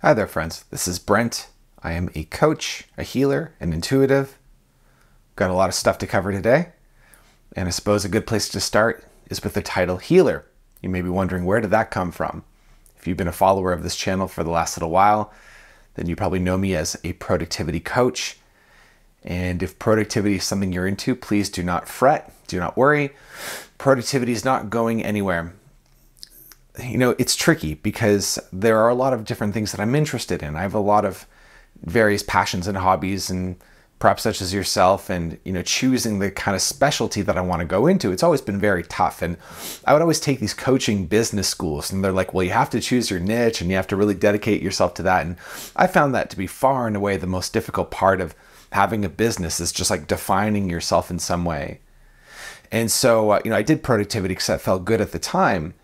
Hi there, friends. This is Brent. I am a coach, a healer, an intuitive. Got a lot of stuff to cover today. And I suppose a good place to start is with the title Healer. You may be wondering, where did that come from? If you've been a follower of this channel for the last little while, then you probably know me as a productivity coach. And if productivity is something you're into, please do not fret, do not worry. Productivity is not going anywhere. You know, it's tricky because there are a lot of different things that I'm interested in. I have a lot of various passions and hobbies, and perhaps such as yourself, and, you know, choosing the kind of specialty that I want to go into, it's always been very tough. And I would always take these coaching business schools, and they're like, well, you have to choose your niche and you have to really dedicate yourself to that. And I found that to be far and away the most difficult part of having a business, is just like defining yourself in some way. And so, I did productivity because that felt good at the time.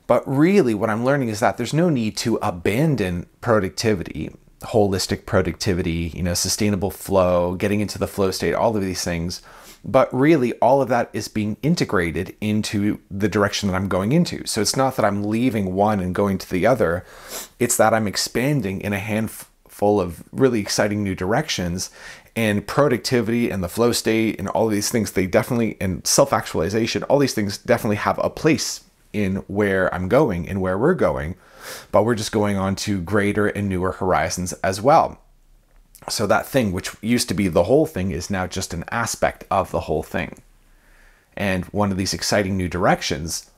But really what I'm learning is that there's no need to abandon productivity, holistic productivity, sustainable flow, getting into the flow state, all of these things. But really all of that is being integrated into the direction that I'm going into. So it's not that I'm leaving one and going to the other. It's that I'm expanding in a handful of really exciting new directions. And productivity and the flow state and all of these things, they definitely, and self-actualization, all these things definitely have a place in where I'm going and where we're going, but we're just going on to greater and newer horizons as well. So that thing which used to be the whole thing is now just an aspect of the whole thing. And one of these exciting new directions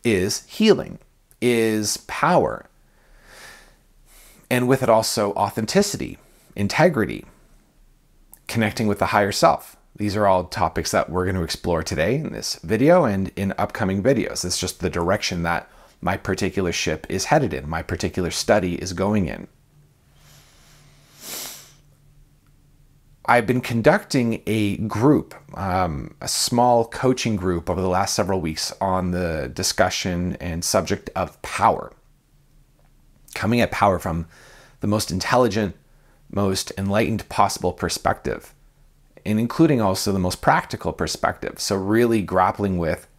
is healing, is power. And with it also authenticity, integrity, connecting with the higher self. These are all topics that we're going to explore today in this video and in upcoming videos. It's just the direction that my particular ship is headed in, my particular study is going in. I've been conducting a group, a small coaching group over the last several weeks on the discussion and subject of power. Coming at power from the most intelligent, most enlightened possible perspective, and including also the most practical perspective. So really grappling with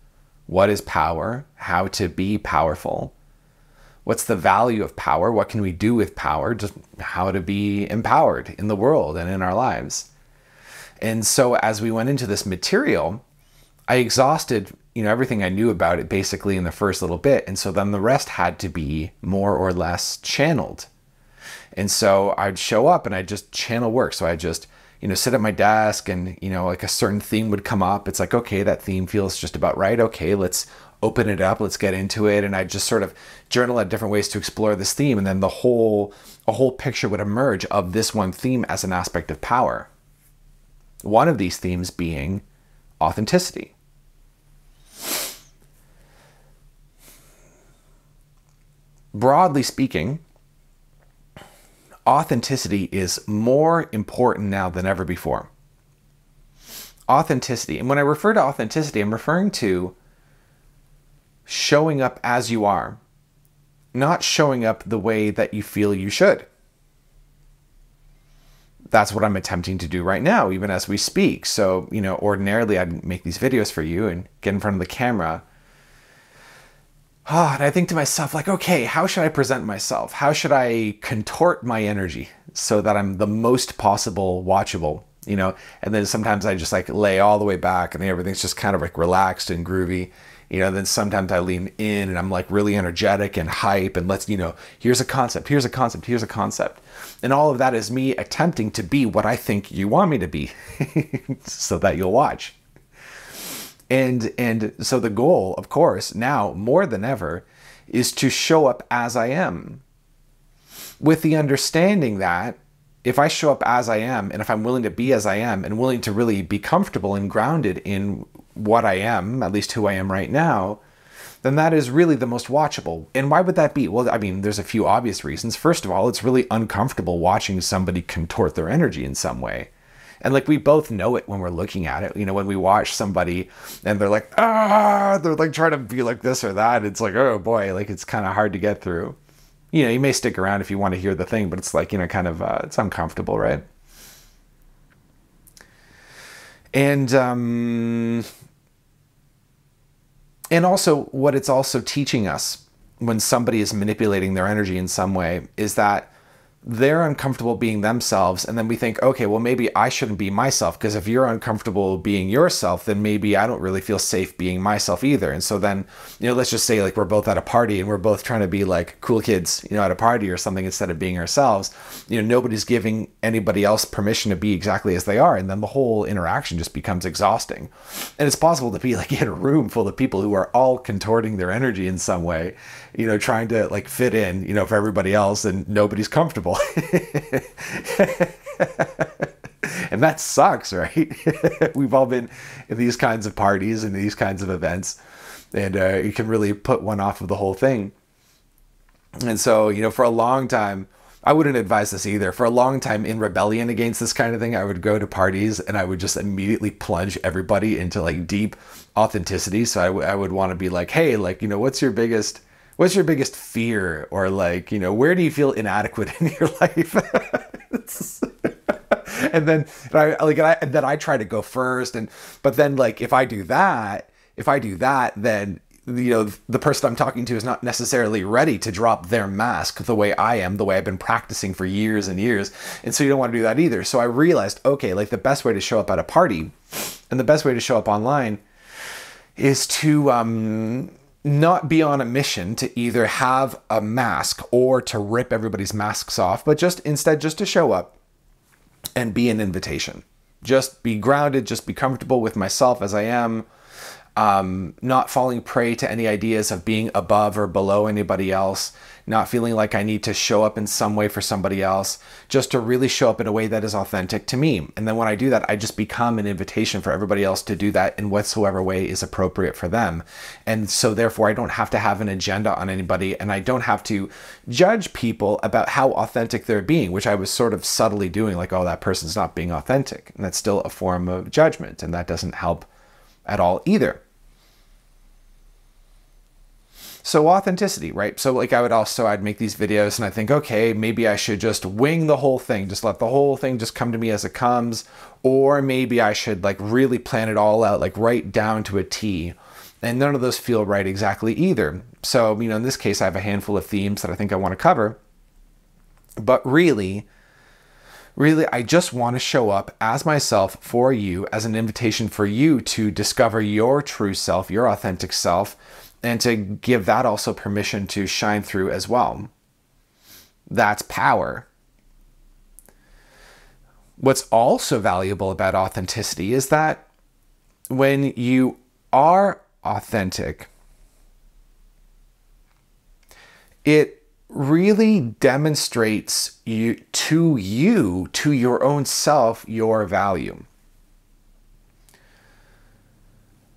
what is power, how to be powerful, what's the value of power, what can we do with power, just how to be empowered in the world and in our lives. And so as we went into this material, I exhausted everything I knew about it basically in the first little bit. And so then the rest had to be more or less channeled. And so I'd show up and I'd just channel work. So I just sit at my desk and, like a certain theme would come up. It's like, okay, that theme feels just about right. Okay, let's open it up. Let's get into it. And I just sort of journal at different ways to explore this theme. And then a whole picture would emerge of this one theme as an aspect of power. One of these themes being authenticity. Broadly speaking, authenticity is more important now than ever before. Authenticity. And when I refer to authenticity, I'm referring to showing up as you are, not showing up the way that you feel you should. That's what I'm attempting to do right now, even as we speak. So, ordinarily I'd make these videos for you and get in front of the camera. And I think to myself, like, okay, how should I present myself? How should I contort my energy so that I'm the most possible watchable, And then sometimes I just like lay all the way back and everything's just kind of like relaxed and groovy. Then sometimes I lean in and I'm like really energetic and hype and here's a concept, here's a concept, here's a concept. And all of that is me attempting to be what I think you want me to be so that you'll watch. And so the goal, of course, now more than ever, is to show up as I am, with the understanding that if I show up as I am, and if I'm willing to be as I am, and willing to really be comfortable and grounded in what I am, at least who I am right now, then that is really the most watchable. And why would that be? Well, I mean, there's a few obvious reasons. First of all, it's really uncomfortable watching somebody contort their energy in some way. And like, we both know it when we're looking at it, when we watch somebody and they're like, they're like trying to be like this or that. It's like, oh boy, like it's kind of hard to get through. You may stick around if you want to hear the thing, but it's like, kind of, it's uncomfortable, right? And also what it's also teaching us when somebody is manipulating their energy in some way is that they're uncomfortable being themselves, and then we think, okay, well, maybe I shouldn't be myself, because if you're uncomfortable being yourself, then maybe I don't really feel safe being myself either. And so then, let's just say like we're both at a party and we're both trying to be like cool kids, at a party or something, instead of being ourselves. Nobody's giving anybody else permission to be exactly as they are, and then the whole interaction just becomes exhausting. And it's possible to be like in a room full of people who are all contorting their energy in some way, trying to like fit in, for everybody else, and nobody's comfortable. And that sucks, right? We've all been in these kinds of parties and these kinds of events, and you can really put one off of the whole thing. And so, for a long time, I wouldn't advise this either. For a long time, in rebellion against this kind of thing, I would go to parties and I would just immediately plunge everybody into like deep authenticity. So I would want to be like, hey, like, what's your biggest fear? Or like, where do you feel inadequate in your life? And then I try to go first. But then like, if I do that, then, the person I'm talking to is not necessarily ready to drop their mask the way I am, the way I've been practicing for years and years. And so you don't want to do that either. So I realized, okay, like the best way to show up at a party and the best way to show up online is to, not be on a mission to either have a mask or to rip everybody's masks off, but instead just to show up and be an invitation. Just be grounded, just be comfortable with myself as I am, not falling prey to any ideas of being above or below anybody else, not feeling like I need to show up in some way for somebody else, just to really show up in a way that is authentic to me. And then when I do that, I just become an invitation for everybody else to do that in whatsoever way is appropriate for them. And so therefore I don't have to have an agenda on anybody, and I don't have to judge people about how authentic they're being, which I was sort of subtly doing, like, oh, that person's not being authentic. And that's still a form of judgment, and that doesn't help at all either. So authenticity, right? So like I'd make these videos and I think, okay, maybe I should just wing the whole thing, just let the whole thing just come to me as it comes. Or maybe I should like really plan it all out, like right down to a T. And none of those feel right exactly either. So, in this case, I have a handful of themes that I think I want to cover. But really, I just want to show up as myself for you, as an invitation for you to discover your true self, your authentic self, and to give that also permission to shine through as well. That's power. What's also valuable about authenticity is that when you are authentic, it really demonstrates to your own self, your value.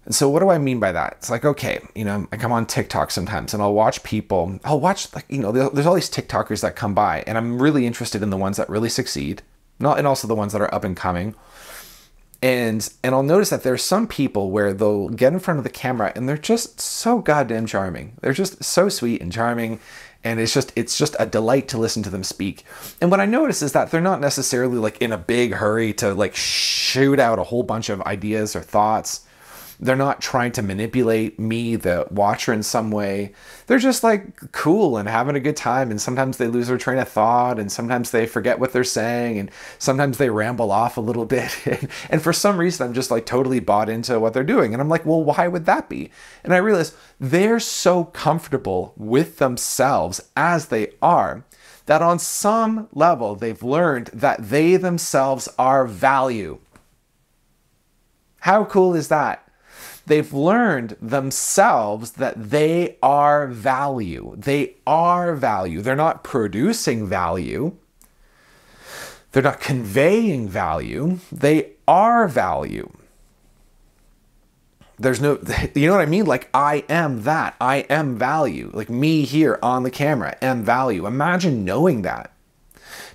And so what do I mean by that? It's like, okay, I come on TikTok sometimes and I'll watch like, there's all these TikTokers that come by, and I'm really interested in the ones that really succeed, and also the ones that are up and coming. And I'll notice that there's some people where they'll get in front of the camera and they're just so goddamn charming. They're just so sweet and charming. And it's just a delight to listen to them speak. And what I notice is that they're not necessarily like in a big hurry to like shoot out a whole bunch of ideas or thoughts. They're not trying to manipulate me, the watcher, in some way. They're just like cool and having a good time. And sometimes they lose their train of thought, and sometimes they forget what they're saying, and sometimes they ramble off a little bit. And for some reason, I'm just like totally bought into what they're doing. And I'm like, well, why would that be? And I realize they're so comfortable with themselves as they are that on some level, they've learned that they themselves are value. How cool is that? They've learned themselves that they are value. They are value. They're not producing value. They're not conveying value. They are value. There's no, you know what I mean? Like, I am that. I am value. Like me here on the camera am value. Imagine knowing that.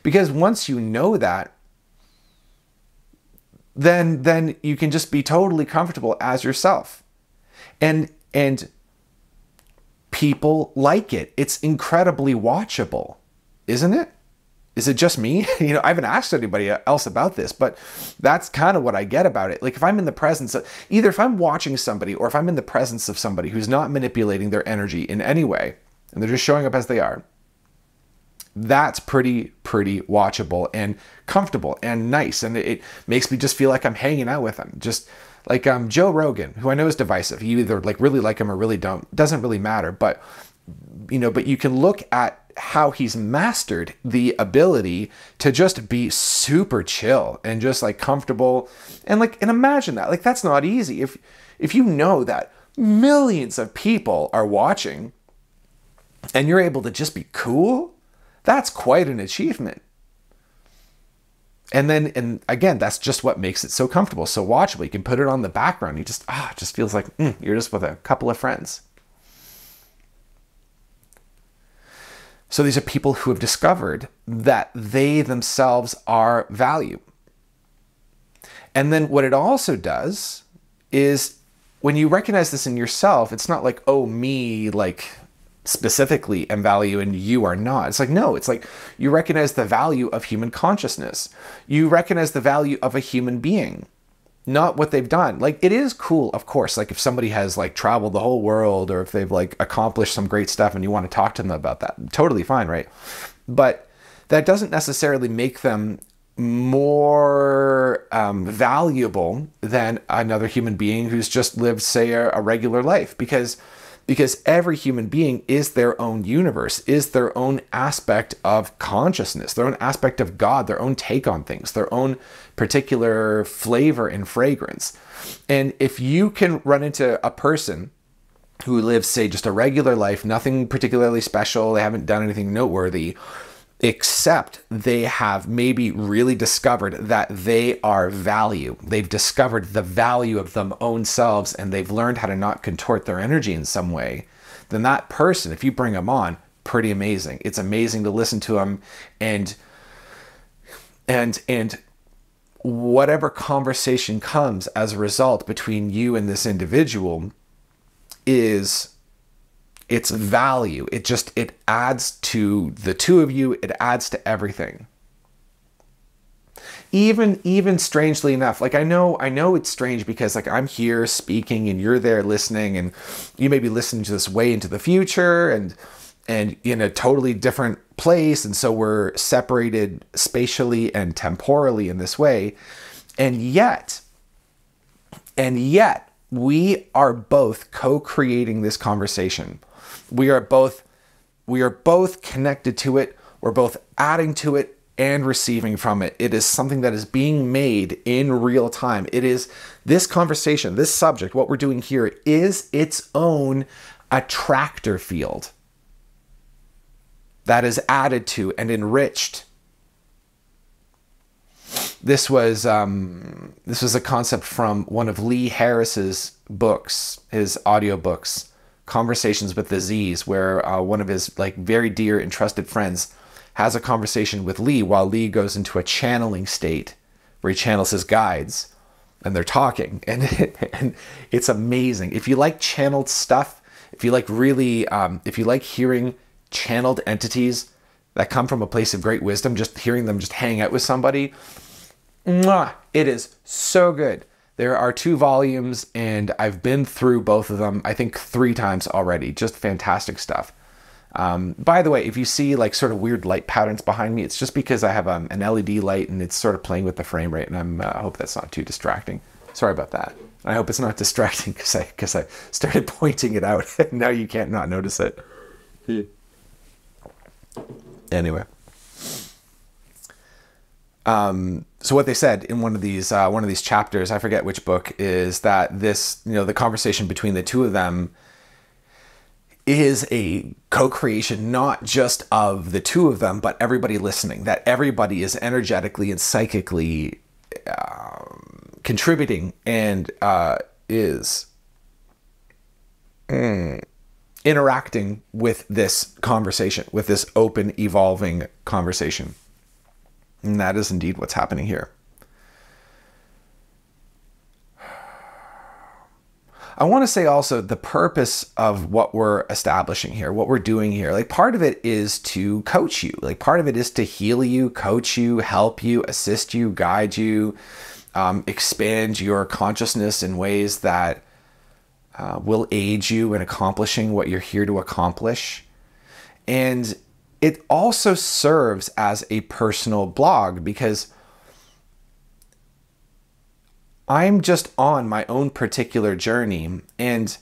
Because once you know that, then you can just be totally comfortable as yourself. And people like it. It's incredibly watchable, isn't it? Is it just me? I haven't asked anybody else about this, but that's kind of what I get about it. Like if I'm in the presence of, either if I'm watching somebody or if I'm in the presence of somebody who's not manipulating their energy in any way, and they're just showing up as they are, that's pretty pretty watchable and comfortable and nice. And it makes me just feel like I'm hanging out with them. Just like Joe Rogan, who I know is divisive. You either like really like him or really don't. Doesn't really matter. But, but you can look at how he's mastered the ability to just be super chill and just like comfortable. And imagine that. Like, that's not easy. If you know that millions of people are watching and you're able to just be cool, that's quite an achievement. And again, that's just what makes it so comfortable, so watchable. You can put it on the background. You just, it just feels like you're just with a couple of friends. So these are people who have discovered that they themselves are value. And then what it also does is when you recognize this in yourself, it's not like, oh, me, like specifically am value and you are not. It's like, no, it's like you recognize the value of human consciousness. You recognize the value of a human being, not what they've done. Like, it is cool, of course, like if somebody has like traveled the whole world or if they've like accomplished some great stuff and you want to talk to them about that, totally fine, right? But that doesn't necessarily make them more valuable than another human being who's just lived, say, a regular life, because every human being is their own universe, is their own aspect of consciousness, their own aspect of God, their own take on things, their own particular flavor and fragrance. And if you can run into a person who lives, say, just a regular life, nothing particularly special, they haven't done anything noteworthy, except they have maybe really discovered that they are value. They've discovered the value of them own selves and they've learned how to not contort their energy in some way, then that person, if you bring them on, pretty amazing. It's amazing to listen to them, and whatever conversation comes as a result between you and this individual is its value. It adds to the two of you. It adds to everything. Even strangely enough, like I know it's strange because like I'm here speaking and you're there listening, and you may be listening to this way into the future and in a totally different place. And so we're separated spatially and temporally in this way. And yet we are both co-creating this conversation. We are both connected to it. We're both adding to it and receiving from it. It is something that is being made in real time. It is this conversation, this subject, what we're doing here is its own attractor field that is added to and enriched. This was a concept from one of Lee Harris's books, his audiobooks, Conversations with the Z's, where one of his like very dear and trusted friends has a conversation with Lee while Lee goes into a channeling state where he channels his guides and they're talking, and it's amazing. If you like channeled stuff, if you like really, if you like hearing channeled entities that come from a place of great wisdom, just hearing them just hang out with somebody, it is so good. There are 2 volumes and I've been through both of them, I think 3 times already. Just fantastic stuff. By the way, if you see like sort of weird light patterns behind me, it's just because I have an LED light and it's sort of playing with the frame rate, and I hope that's not too distracting. Sorry about that. I hope it's not distracting because I started pointing it out. Now you can't not notice it. Anyway. So what they said in one of these chapters, I forget which book, is that this, the conversation between the two of them is a co-creation, not just of the two of them, but everybody listening, that everybody is energetically and psychically contributing and is interacting with this conversation, with this open, evolving conversation. And that is indeed what's happening here. I want to say also the purpose of what we're establishing here, what we're doing here, like part of it is to coach you. Like part of it is to heal you, coach you, help you, assist you, guide you, expand your consciousness in ways that will aid you in accomplishing what you're here to accomplish. And it also serves as a personal blog because I'm just on my own particular journey. And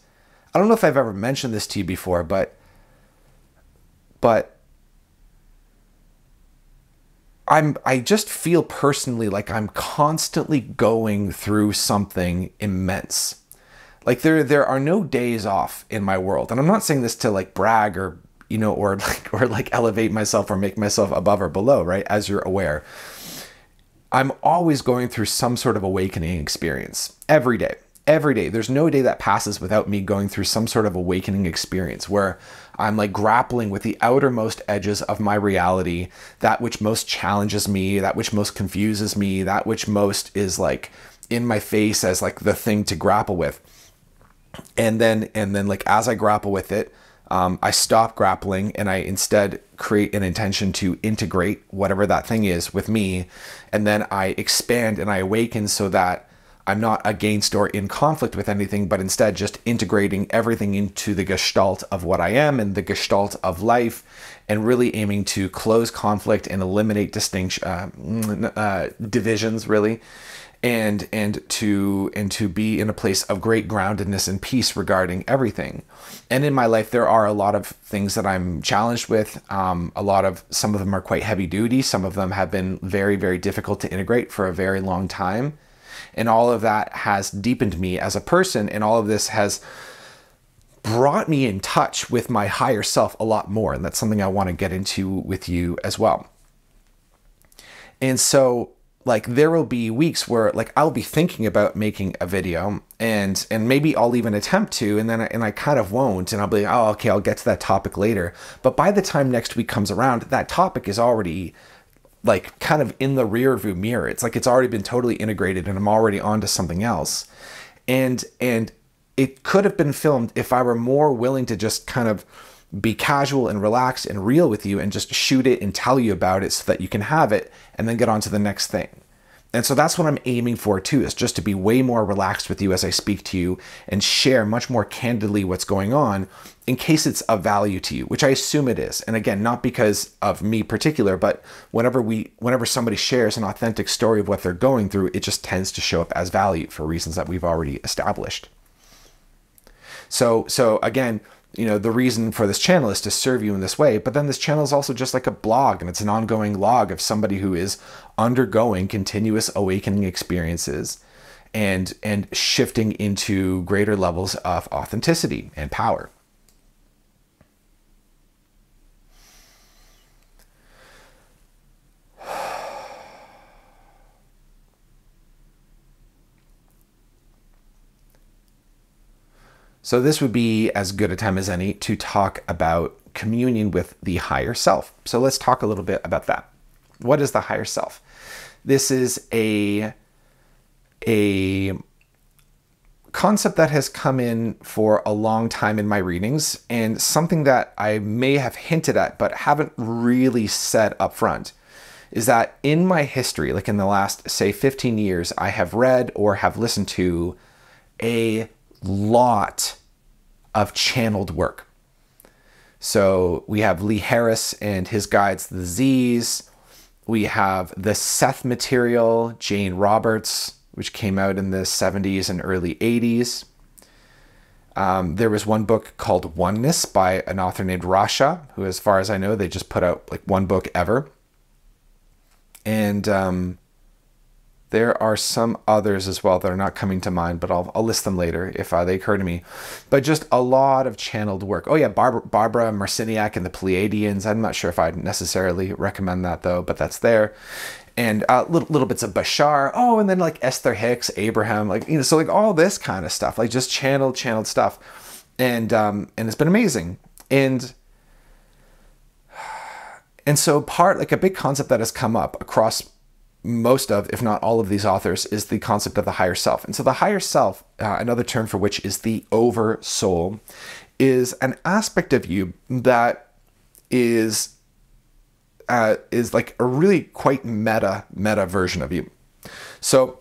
I don't know if I've ever mentioned this to you before, but I just feel personally like I'm constantly going through something immense. Like there are no days off in my world. And I'm not saying this to like brag or, or like elevate myself or make myself above or below, right? As you're aware, I'm always going through some sort of awakening experience every day. Every day. There's no day that passes without me going through some sort of awakening experience where I'm like grappling with the outermost edges of my reality, that which most challenges me, that which most confuses me, that which most is like in my face as like the thing to grapple with. And then like as I grapple with it, I stop grappling and I instead create an intention to integrate whatever that thing is with me. And then I expand and I awaken so that I'm not against or in conflict with anything, but instead just integrating everything into the gestalt of what I am and the gestalt of life, and really aiming to close conflict and eliminate divisions, really. And to be in a place of great groundedness and peace regarding everything. And in my life, there are a lot of things that I'm challenged with. Some of them are quite heavy duty. Some of them have been very, very difficult to integrate for a very long time. And all of that has deepened me as a person. And all of this has brought me in touch with my higher self a lot more. And that's something I want to get into with you as well. And so, like, there will be weeks where like I'll be thinking about making a video and maybe I'll even attempt to, and then I kind of won't, and I'll be like, oh, okay, I'll get to that topic later. But by the time next week comes around, that topic is already like kind of in the rear view mirror. It's like it's already been totally integrated and I'm already on to something else. And it could have been filmed if I were more willing to just kind of be casual and relaxed and real with you and just shoot it and tell you about it so that you can have it and then get on to the next thing. And so that's what I'm aiming for too, is just to be way more relaxed with you as I speak to you and share much more candidly what's going on in case it's of value to you, which I assume it is. And again, not because of me particular, but whenever somebody shares an authentic story of what they're going through, it just tends to show up as value for reasons that we've already established. So again, the reason for this channel is to serve you in this way, but then this channel is also just like a blog, and it's an ongoing log of somebody who is undergoing continuous awakening experiences and shifting into greater levels of authenticity and power. So this would be as good a time as any to talk about communion with the higher self. So let's talk a little bit about that. What is the higher self? This is a concept that has come in for a long time in my readings, and something that I may have hinted at but haven't really said up front is that in my history, like in the last, say, 15 years, I have read or have listened to a lot of channeled work. So we have Lee Harris and his guides, the Z's. We have the Seth material, Jane Roberts, which came out in the 70s and early 80s. There was one book called Oneness by an author named Rasha, who, as far as I know, they just put out like one book ever. And there are some others as well that are not coming to mind, but I'll list them later if they occur to me. But just a lot of channeled work. Oh yeah, Barbara Marciniak and the Pleiadians. I'm not sure if I'd necessarily recommend that though, but that's there. And little bits of Bashar. Oh, and then like Esther Hicks, Abraham, like, so like all this kind of stuff, like just channeled stuff. And it's been amazing. And so like a big concept that has come up across most of, if not all of these authors, is the concept of the higher self. And so the higher self, another term for which is the over soul, is an aspect of you that is like a really quite meta version of you. So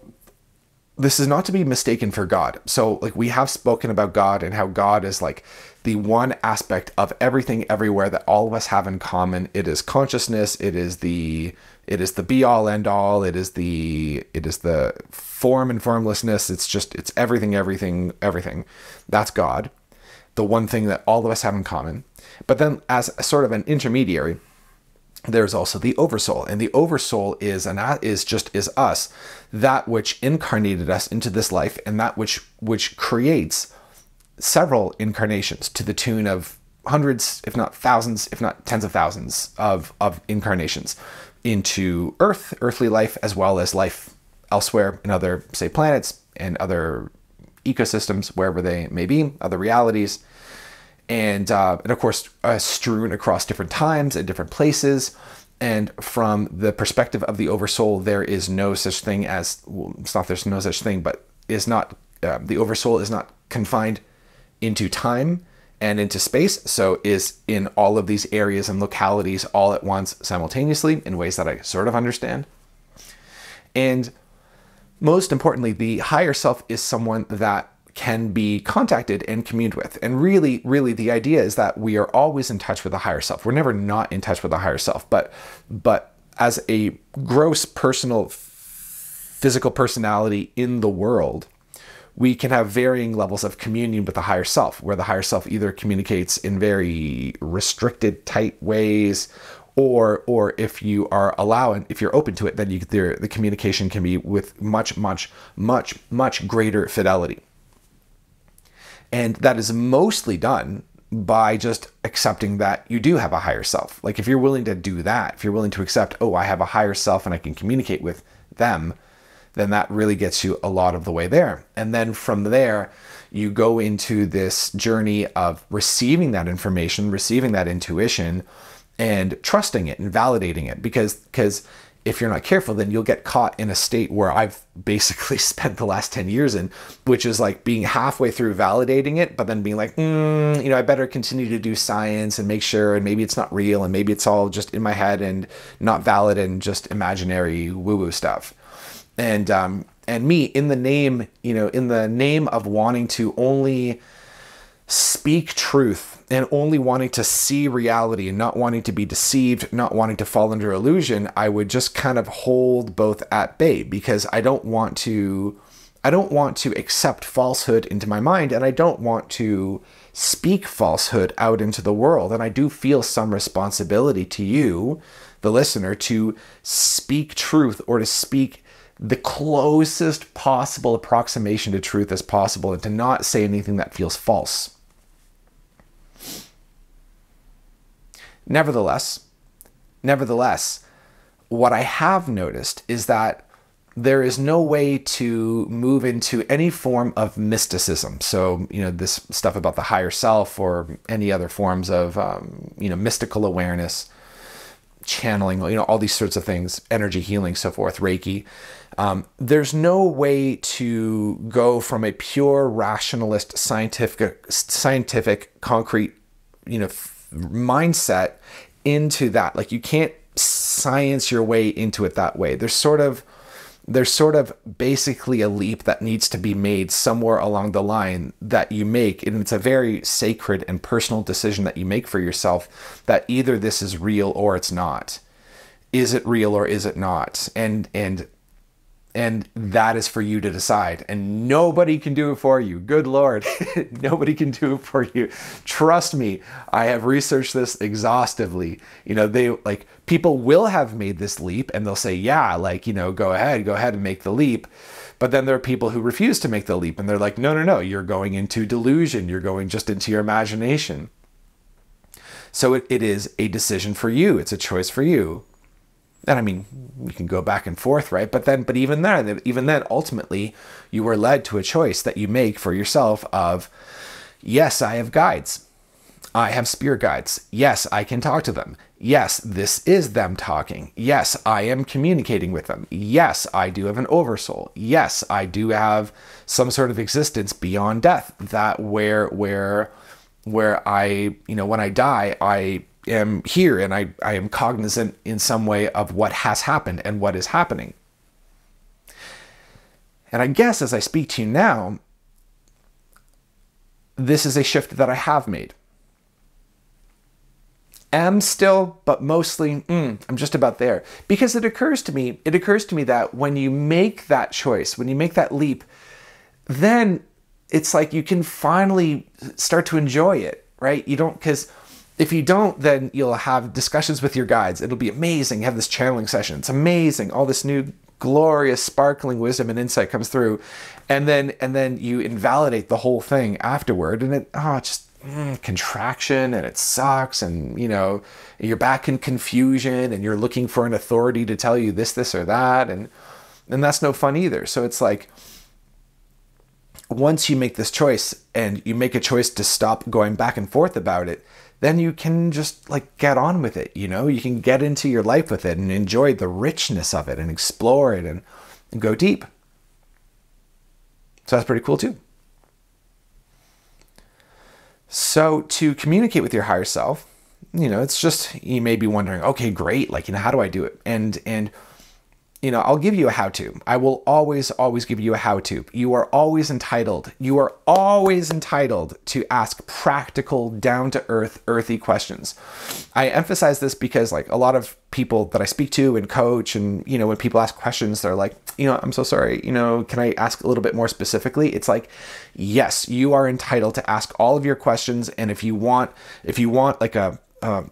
this is not to be mistaken for God. So like we have spoken about God and how God is like the one aspect of everything everywhere that all of us have in common. It is consciousness. It is the be all end all. It is the form and formlessness. It's everything. That's God. The one thing that all of us have in common. But then as a sort of an intermediary, there's also the oversoul, and the oversoul is us, that which incarnated us into this life, and that which creates several incarnations to the tune of hundreds, if not thousands, if not tens of thousands of incarnations into earthly life, as well as life elsewhere in other, say, planets and other ecosystems, wherever they may be, other realities. And of course, strewn across different times and different places. And from the perspective of the oversoul, there is no such thing as, well, it's not there's no such thing, but is not, the oversoul is not confined into time and into space. So is in all of these areas and localities all at once simultaneously in ways that I sort of understand. And most importantly, the higher self is someone that can be contacted and communed with. And really, the idea is that we are always in touch with the higher self. We're never not in touch with the higher self, but as a gross personal physical personality in the world, we can have varying levels of communion with the higher self, where the higher self either communicates in very restricted, tight ways, or if you are if you're open to it, then the communication can be with much greater fidelity. And that is mostly done by just accepting that you do have a higher self. Like if you're willing to do that, if you're willing to accept, oh, I have a higher self and I can communicate with them, then that really gets you a lot of the way there. And then from there, you go into this journey of receiving that information, receiving that intuition, and trusting it and validating it. Because if you're not careful, then you'll get caught in a state where I've basically spent the last 10 years in, which is like being halfway through validating it, but then being like, I better continue to do science and make sure, and maybe it's not real, and maybe it's all just in my head and not valid and just imaginary woo-woo stuff. And me, in the name of wanting to only speak truth and only wanting to see reality and not wanting to be deceived, not wanting to fall under illusion, I would just kind of hold both at bay, because I don't want to accept falsehood into my mind, and I don't want to speak falsehood out into the world. And I do feel some responsibility to you, the listener, to speak truth, or to speak the closest possible approximation to truth as possible, and to not say anything that feels false. Nevertheless, what I have noticed is that there is no way to move into any form of mysticism. So, this stuff about the higher self or any other forms of, mystical awareness, channeling, all these sorts of things, energy healing, so forth, Reiki. There's no way to go from a pure rationalist, scientific, concrete, mindset into that. Like you can't science your way into it that way. There's sort of basically a leap that needs to be made somewhere along the line that you make. And it's a very sacred and personal decision that you make for yourself, that either this is real or it's not. Is it real or is it not? And that is for you to decide. And nobody can do it for you. Good Lord. Nobody can do it for you. Trust me, I have researched this exhaustively. People will have made this leap and they'll say, yeah, go ahead and make the leap. But then there are people who refuse to make the leap, and they're like, no, you're going into delusion. You're going just into your imagination. So it is a decision for you. It's a choice for you. And I mean, we can go back and forth, right? But even then, ultimately, you are led to a choice that you make for yourself of, yes, I have guides. I have spirit guides. Yes, I can talk to them. Yes, this is them talking. Yes, I am communicating with them. Yes, I do have an oversoul. Yes, I do have some sort of existence beyond death, that where I, when I die, I am here and I am cognizant in some way of what has happened and what is happening. And I guess as I speak to you now, this is a shift that I have made. Am still, but mostly, I'm just about there. Because it occurs to me that when you make that choice, when you make that leap, then it's like you can finally start to enjoy it, right? You don't, because if you don't, then you'll have discussions with your guides. It'll be amazing. You have this channeling session. It's amazing. All this new glorious, sparkling wisdom and insight comes through. And then you invalidate the whole thing afterward. And it, just contraction, and it sucks. And, you're back in confusion, and you're looking for an authority to tell you this, or that. And that's no fun either. So it's like, once you make this choice and you make a choice to stop going back and forth about it, then you can just like get on with it. You can get into your life with it and enjoy the richness of it and explore it and go deep. So that's pretty cool too. So to communicate with your higher self, it's just, you may be wondering, okay, great. Like, how do I do it? And I'll give you a how-to. I will always give you a how-to. You are always entitled to ask practical, down-to-earth, earthy questions. I emphasize this because like a lot of people that I speak to and coach, and, when people ask questions, they're like, I'm so sorry, can I ask a little bit more specifically? It's like, yes, you are entitled to ask all of your questions. And if you want like a,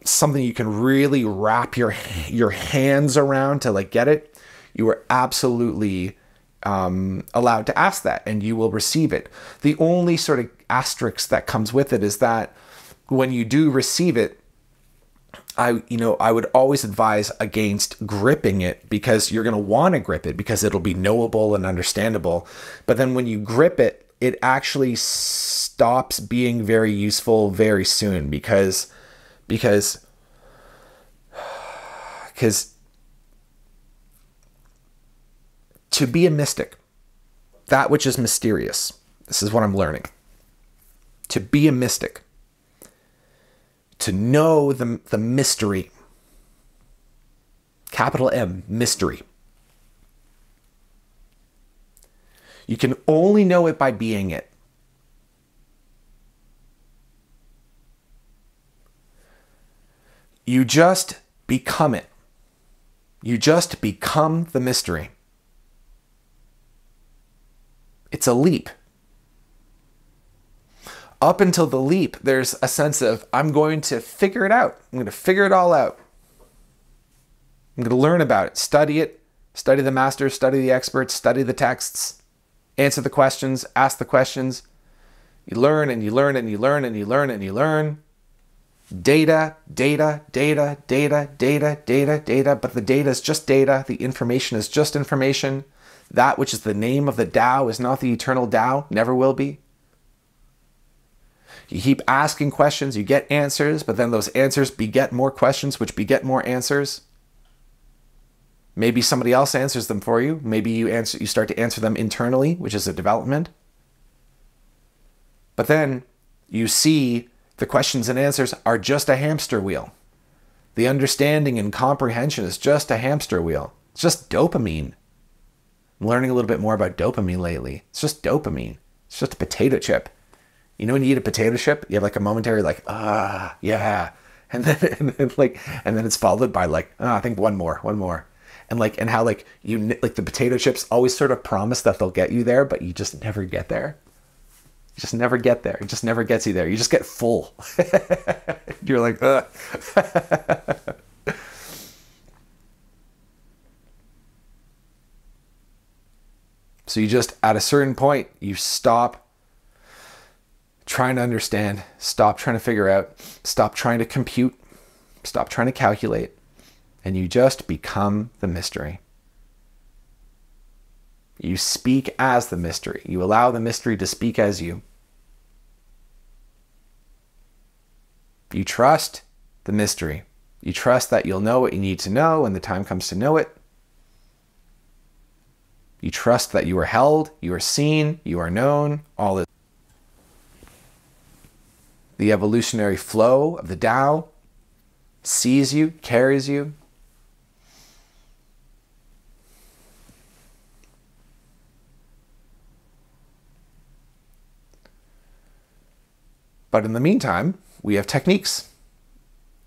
something you can really wrap your hands around to like get it, you are absolutely allowed to ask that, and you will receive it. The only sort of asterisk that comes with it is that when you do receive it, I would always advise against gripping it, because you're going to want to grip it because it'll be knowable and understandable. But then when you grip it, it actually stops being very useful very soon, because to be a mystic, that which is mysterious, this is what I'm learning. To be a mystic, to know the mystery, capital M, mystery. You can only know it by being it. You just become it. You just become the mystery. It's a leap. Up until the leap, there's a sense of, I'm going to figure it out. I'm going to figure it all out. I'm going to learn about it, study the masters, study the experts, study the texts, answer the questions, ask the questions. You learn and you learn and you learn and you learn and you learn. Data, data, data, data, data, data, data, but the data is just data. The information is just information. That which is the name of the Tao is not the eternal Tao, never will be. You keep asking questions, you get answers, but then those answers beget more questions, which beget more answers. Maybe somebody else answers them for you. Maybe you start to answer them internally, which is a development. But then you see the questions and answers are just a hamster wheel. The understanding and comprehension is just a hamster wheel. It's just dopamine. I'm learning a little bit more about dopamine lately. It's just dopamine. It's just a potato chip. When you eat a potato chip, you have like a momentary like, yeah. And then it's followed by like, I think one more. And how like the potato chips always sort of promise that they'll get you there, but you just never get there. You just never get there. It just never gets you there. You just get full. You're like, ugh. So you just, at a certain point, you stop trying to understand, stop trying to figure out, stop trying to compute, stop trying to calculate, and you just become the mystery. You speak as the mystery. You allow the mystery to speak as you. You trust the mystery. You trust that you'll know what you need to know when the time comes to know it. You trust that you are held, you are seen, you are known, all this. The evolutionary flow of the Tao sees you, carries you. But in the meantime, we have techniques,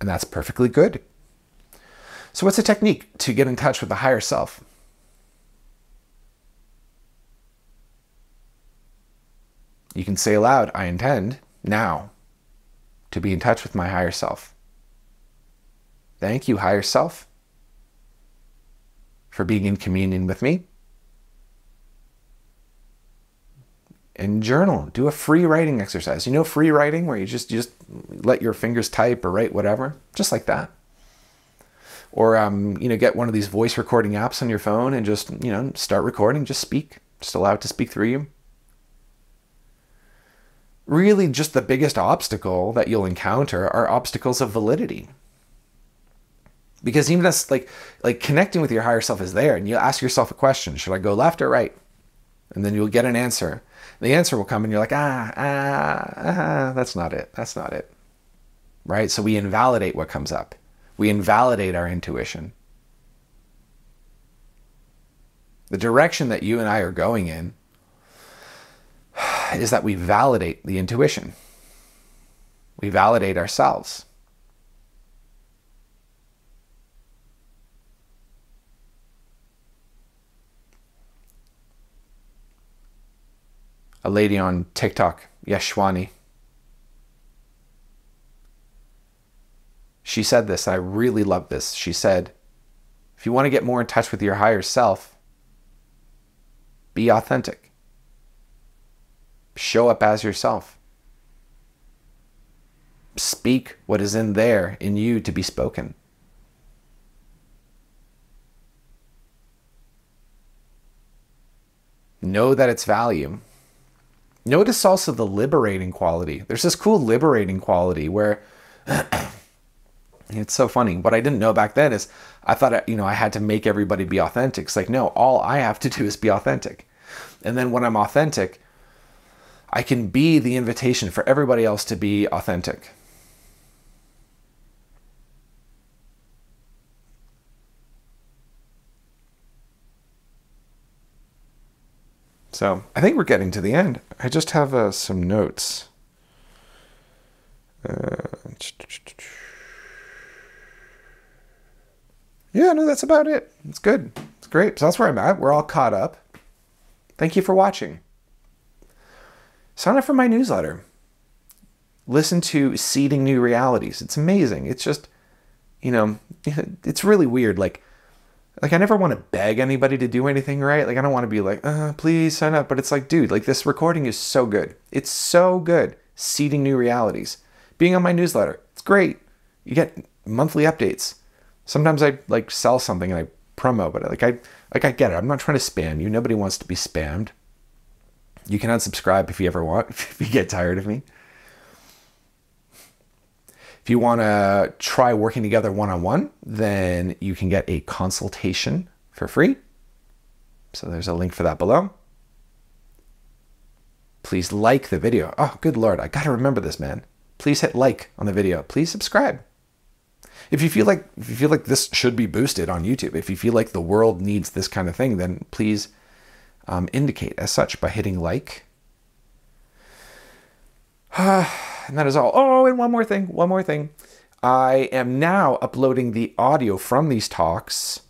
and that's perfectly good. So what's a technique to get in touch with the higher self? You can say aloud, I intend now to be in touch with my higher self. Thank you, higher self, for being in communion with me. And journal. Do a free writing exercise. You know free writing, where you just let your fingers type or write whatever, just like that. Or get one of these voice recording apps on your phone and just start recording. Just speak. Just allow it to speak through you. Really, just the biggest obstacle that you'll encounter are obstacles of validity. Because even as like connecting with your higher self is there, and you ask yourself a question: should I go left or right? And then you'll get an answer. The answer will come and you're like, that's not it. That's not it. Right? So we invalidate what comes up. We invalidate our intuition. The direction that you and I are going in is that we validate the intuition. We validate ourselves. A lady on TikTok, Yashwani, she said this, I really love this. She said, if you want to get more in touch with your higher self, be authentic. Show up as yourself. Speak what is in there in you to be spoken. Know that it's value. Notice also the liberating quality. There's this cool liberating quality where it's so funny. What I didn't know back then is I thought, I had to make everybody be authentic. It's like, no, all I have to do is be authentic. And then when I'm authentic, I can be the invitation for everybody else to be authentic. So I think we're getting to the end. I just have some notes. Yeah, no, that's about it. It's good. It's great. So that's where I'm at. We're all caught up. Thank you for watching. Sign up for my newsletter. Listen to Seeding New Realities. It's amazing. It's just, it's really weird. Like I never want to beg anybody to do anything, right? Like I don't want to be like, please sign up. But it's like, dude, like this recording is so good. It's so good. Seeding New Realities. Being on my newsletter. It's great. You get monthly updates. Sometimes I sell something and I promo, but I get it. I'm not trying to spam you. Nobody wants to be spammed. You can unsubscribe if you ever want, if you get tired of me. If you want to try working together one-on-one, then you can get a consultation for free. So there's a link for that below. Please like the video. Oh, good Lord. I got to remember this, man. Please hit like on the video. Please subscribe. If you feel like this should be boosted on YouTube, if you feel like the world needs this kind of thing, then please indicate as such by hitting like. And that is all. Oh, and one more thing. I am now uploading the audio from these talks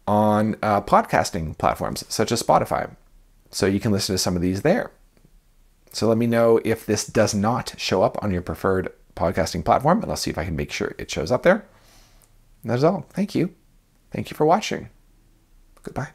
on podcasting platforms such as Spotify. So you can listen to some of these there. So let me know if this does not show up on your preferred podcasting platform, and I'll see if I can make sure it shows up there. And that is all. Thank you. Thank you for watching. Goodbye.